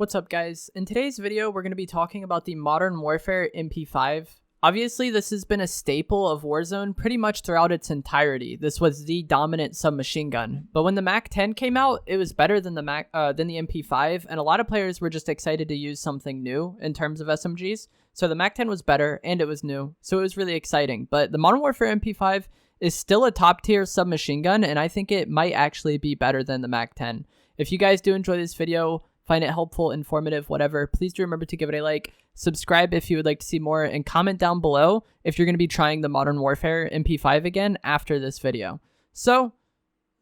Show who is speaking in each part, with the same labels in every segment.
Speaker 1: What's up, guys? In today's video, we're going to be talking about the Modern Warfare MP5. Obviously, this has been a staple of Warzone pretty much throughout its entirety. This was the dominant submachine gun. But when the MAC-10 came out, it was better than the MP5, and a lot of players were just excited to use something new in terms of SMGs. So the MAC-10 was better, and it was new, so it was really exciting. But the Modern Warfare MP5 is still a top-tier submachine gun, and I think it might actually be better than the MAC-10. If you guys do enjoy this video, find it helpful, informative, whatever, please do remember to give it a like, subscribe if you would like to see more, and comment down below if you're going to be trying the Modern Warfare MP5 again after this video. So,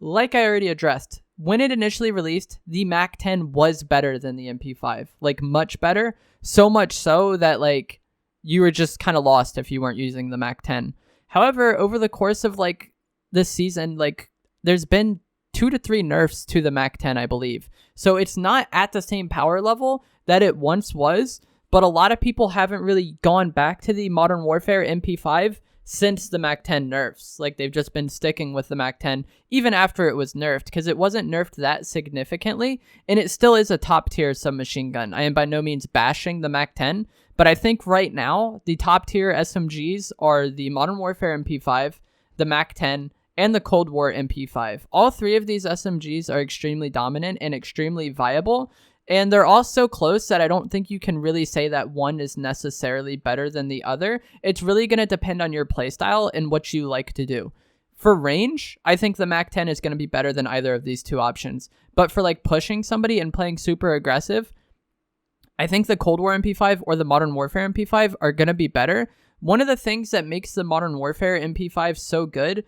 Speaker 1: like I already addressed, when it initially released, the MAC-10 was better than the MP5, like much better, so much so that like you were just kind of lost if you weren't using the MAC-10. However, over the course of like this season, like there's been 2 to 3 nerfs to the MAC-10, I believe. So it's not at the same power level that it once was, but a lot of people haven't really gone back to the Modern Warfare MP5 since the MAC-10 nerfs. Like, they've just been sticking with the MAC-10 even after it was nerfed, because it wasn't nerfed that significantly, and it still is a top-tier submachine gun. I am by no means bashing the MAC-10, but I think right now, the top-tier SMGs are the Modern Warfare MP5, the MAC-10, and the Cold War MP5. All three of these SMGs are extremely dominant and extremely viable, and they're all so close that I don't think you can really say that one is necessarily better than the other. It's really going to depend on your playstyle and what you like to do. For range, I think the MAC-10 is going to be better than either of these two options, but for like pushing somebody and playing super aggressive, I think the Cold War MP5 or the Modern Warfare MP5 are going to be better. One of the things that makes the Modern Warfare MP5 so good,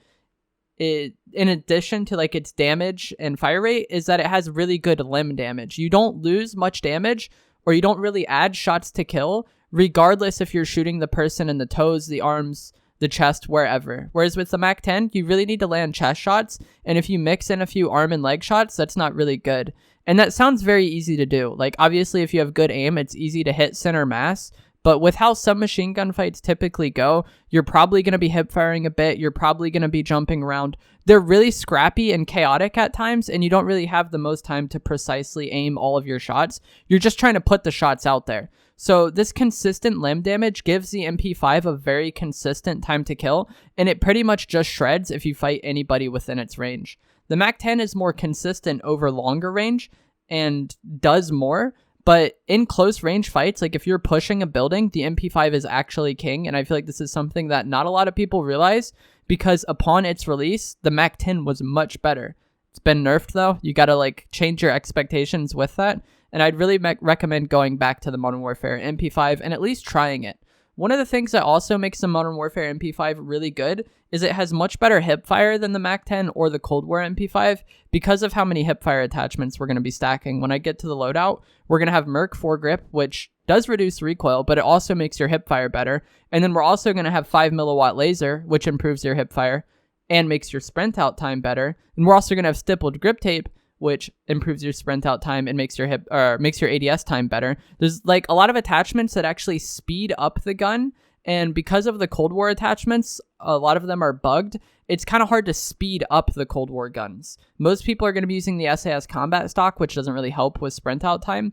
Speaker 1: in addition to like its damage and fire rate, is that it has really good limb damage. You don't lose much damage, or you don't really add shots to kill, regardless if you're shooting the person in the toes, the arms, the chest, wherever. Whereas with the MAC-10, you really need to land chest shots, and if you mix in a few arm and leg shots, that's not really good. And that sounds very easy to do. Like, obviously, if you have good aim, it's easy to hit center mass. But with how submachine gun fights typically go, you're probably going to be hip firing a bit. You're probably going to be jumping around. They're really scrappy and chaotic at times, and you don't really have the most time to precisely aim all of your shots. You're just trying to put the shots out there. So this consistent limb damage gives the MP5 a very consistent time to kill, and it pretty much just shreds if you fight anybody within its range. The MAC-10 is more consistent over longer range and does more. But in close range fights, like if you're pushing a building, the MP5 is actually king. And I feel like this is something that not a lot of people realize, because upon its release, the MAC-10 was much better. It's been nerfed though. You got to like change your expectations with that. And I'd really recommend going back to the Modern Warfare MP5 and at least trying it. One of the things that also makes the Modern Warfare MP5 really good is it has much better hipfire than the MAC-10 or the Cold War MP5 because of how many hipfire attachments we're going to be stacking. When I get to the loadout, we're going to have Merc foregrip, which does reduce recoil, but it also makes your hipfire better. And then we're also going to have 5 milliwatt laser, which improves your hipfire and makes your sprint out time better. And we're also going to have stippled grip tape, which improves your sprint out time and makes your ADS time better. There's like a lot of attachments that actually speed up the gun, and because of the Cold War attachments, a lot of them are bugged. It's kind of hard to speed up the Cold War guns. Most people are going to be using the SAS combat stock, which doesn't really help with sprint out time.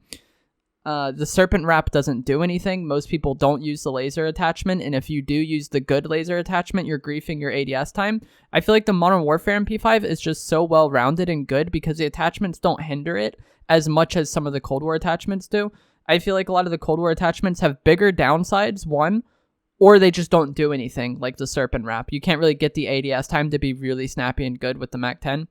Speaker 1: The Serpent Wrap doesn't do anything. Most people don't use the laser attachment, and if you do use the good laser attachment, you're griefing your ADS time. I feel like the Modern Warfare MP5 is just so well-rounded and good because the attachments don't hinder it as much as some of the Cold War attachments do. I feel like a lot of the Cold War attachments have bigger downsides, one, or they just don't do anything, like the Serpent Wrap. You can't really get the ADS time to be really snappy and good with the MAC-10.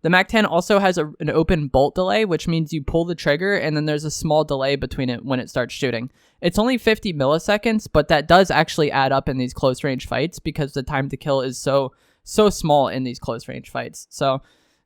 Speaker 1: The MAC-10 also has an open bolt delay, which means you pull the trigger and then there's a small delay between it when it starts shooting. It's only 50 milliseconds, but that does actually add up in these close range fights because the time to kill is so small in these close range fights. So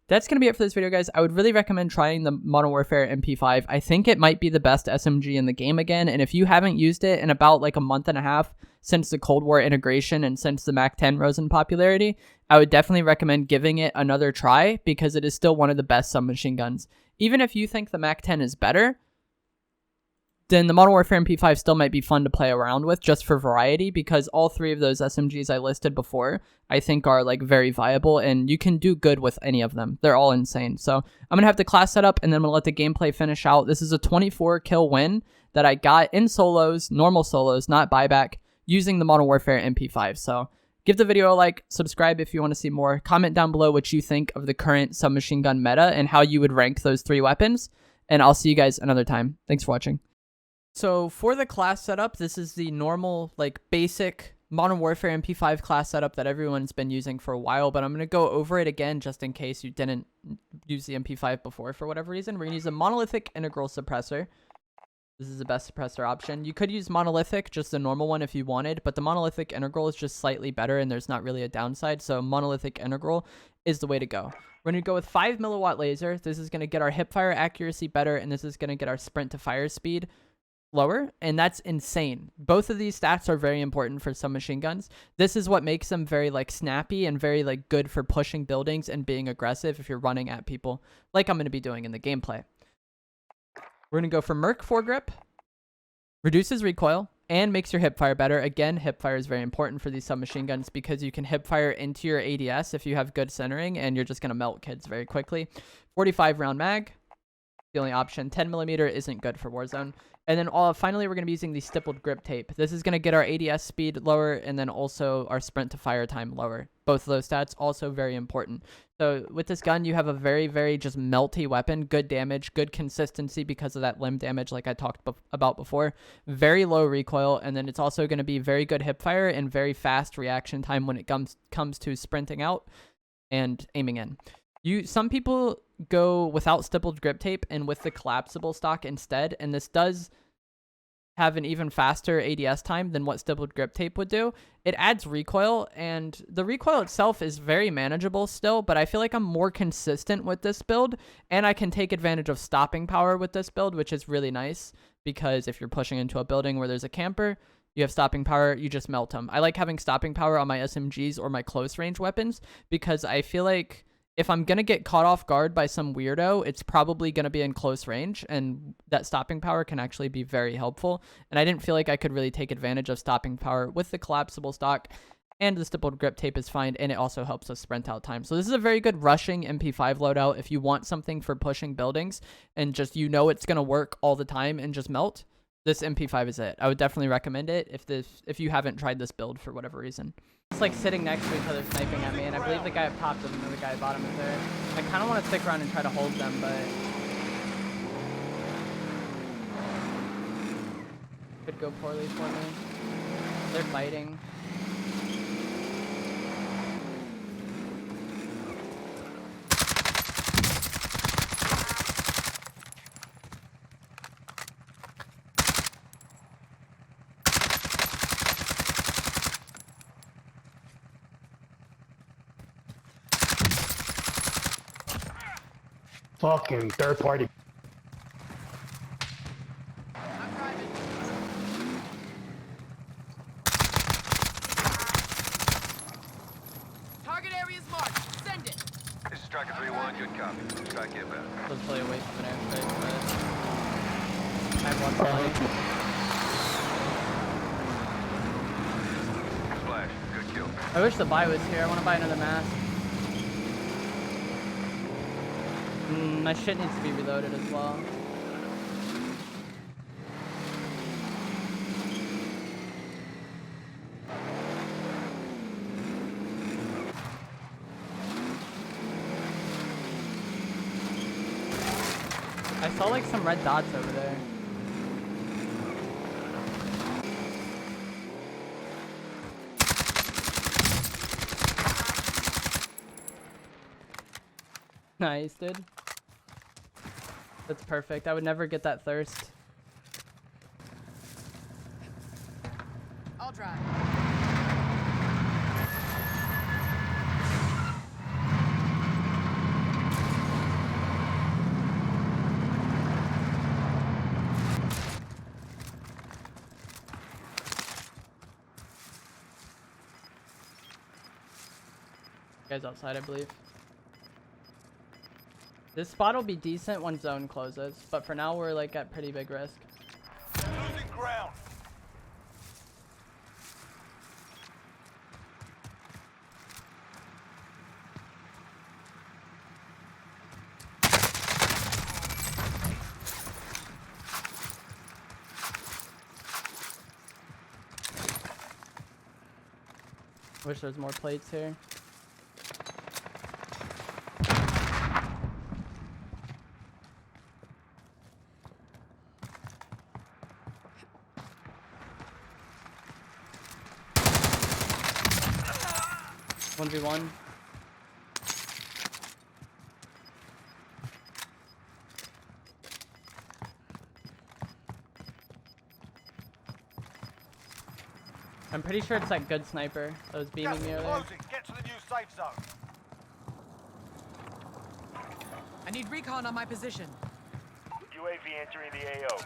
Speaker 1: that's going to be it for this video, guys. I would really recommend trying the Modern Warfare MP5. I think it might be the best SMG in the game again, and if you haven't used it in about like a month and a half since the Cold War integration and since the MAC-10 rose in popularity, I would definitely recommend giving it another try because it is still one of the best submachine guns. Even if you think the MAC-10 is better, then the Modern Warfare MP5 still might be fun to play around with just for variety, because all three of those SMGs I listed before I think are like very viable, and you can do good with any of them. They're all insane. So I'm gonna have the class set up, and then I'm gonna let the gameplay finish out. This is a 24 kill win that I got in solos, normal solos, not buyback, using the Modern Warfare MP5. So give the video a like, subscribe if you want to see more, comment down below what you think of the current submachine gun meta and how you would rank those 3 weapons, and I'll see you guys another time. Thanks for watching. So for the class setup, this is the normal, like, basic Modern Warfare MP5 class setup that everyone's been using for a while, but I'm going to go over it again just in case you didn't use the MP5 before for whatever reason. We're going to use a monolithic integral suppressor. This is the best suppressor option. You could use monolithic, just the normal one if you wanted, but the monolithic integral is just slightly better and there's not really a downside, so monolithic integral is the way to go. We're going to go with 5 milliwatt laser. This is going to get our hipfire accuracy better, and this is going to get our sprint to fire speed lower, and that's insane. Both of these stats are very important for submachine guns. This is what makes them very like snappy and very like good for pushing buildings and being aggressive if you're running at people, like I'm going to be doing in the gameplay. We're going to go for Merc foregrip, reduces recoil, and makes your hipfire better. Again, hipfire is very important for these submachine guns because you can hipfire into your ADS if you have good centering, and you're just going to melt kids very quickly. 45 round mag, the only option. 10mm isn't good for Warzone. And then finally, we're going to be using the stippled grip tape. This is going to get our ADS speed lower and then also our sprint to fire time lower. Both of those stats also very important. So with this gun, you have a very, very just melty weapon. Good damage, good consistency because of that limb damage like I talked about before. Very low recoil, and then it's also going to be very good hipfire and very fast reaction time when it comes to sprinting out and aiming in. Some people go without stippled grip tape and with the collapsible stock instead, and this does have an even faster ADS time than what stippled grip tape would do. It adds recoil, and the recoil itself is very manageable still, but I feel like I'm more consistent with this build, and I can take advantage of stopping power with this build, which is really nice, because if you're pushing into a building where there's a camper, you have stopping power, you just melt them. I like having stopping power on my SMGs or my close range weapons, because I feel like if I'm going to get caught off guard by some weirdo, it's probably going to be in close range, and that stopping power can actually be very helpful. And I didn't feel like I could really take advantage of stopping power with the collapsible stock, and the stippled grip tape is fine, and it also helps us sprint out time. So this is a very good rushing MP5 loadout if you want something for pushing buildings and just it's going to work all the time and just melt. This MP5 is it. I would definitely recommend it if you haven't tried this build for whatever reason. It's like sitting next to each other sniping at me, and I believe the guy up top doesn't know the guy at bottom is there. I kind of want to stick around and try to hold them, but could go poorly for me. They're fighting.
Speaker 2: Fucking third party.
Speaker 3: I'm driving. Target area is marked. Send it.
Speaker 4: This is Striker 3-1, good copy. Strike inbound.
Speaker 1: Let's play away from an airstrike, but I have one play.
Speaker 4: Splash, good kill.
Speaker 1: I wish the buy was here. I want to buy another mask. My shit needs to be reloaded as well. I saw like some red dots over there. Nice, dude. That's perfect. I would never get that thirst.
Speaker 3: I'll drive.
Speaker 1: Guys outside, I believe. This spot will be decent when zone closes, but for now we're like at pretty big risk. Wish there was more plates here. One v one. I'm pretty sure it's that good sniper that was beaming me earlier.
Speaker 2: Closing. Get to the new safe zone.
Speaker 3: I need recon on my position.
Speaker 2: UAV entering the AO.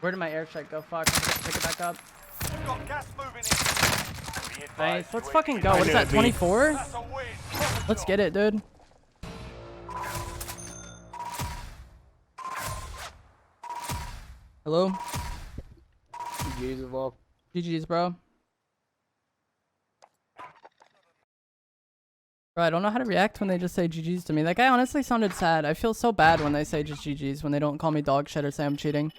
Speaker 1: Where did my airstrike go? Fuck, I have to pick it back up.
Speaker 2: Got gas moving in. Be
Speaker 1: Nice,
Speaker 2: advised,
Speaker 1: let's
Speaker 2: UAV
Speaker 1: fucking go. What is that, 24?
Speaker 2: That's a win.
Speaker 1: Let's get it, dude. Hello?
Speaker 5: GG's Evolve.
Speaker 1: GG's, bro. Bro, I don't know how to react when they just say GG's to me. That guy honestly sounded sad. I feel so bad when they say just GG's, when they don't call me dog shit or say I'm cheating.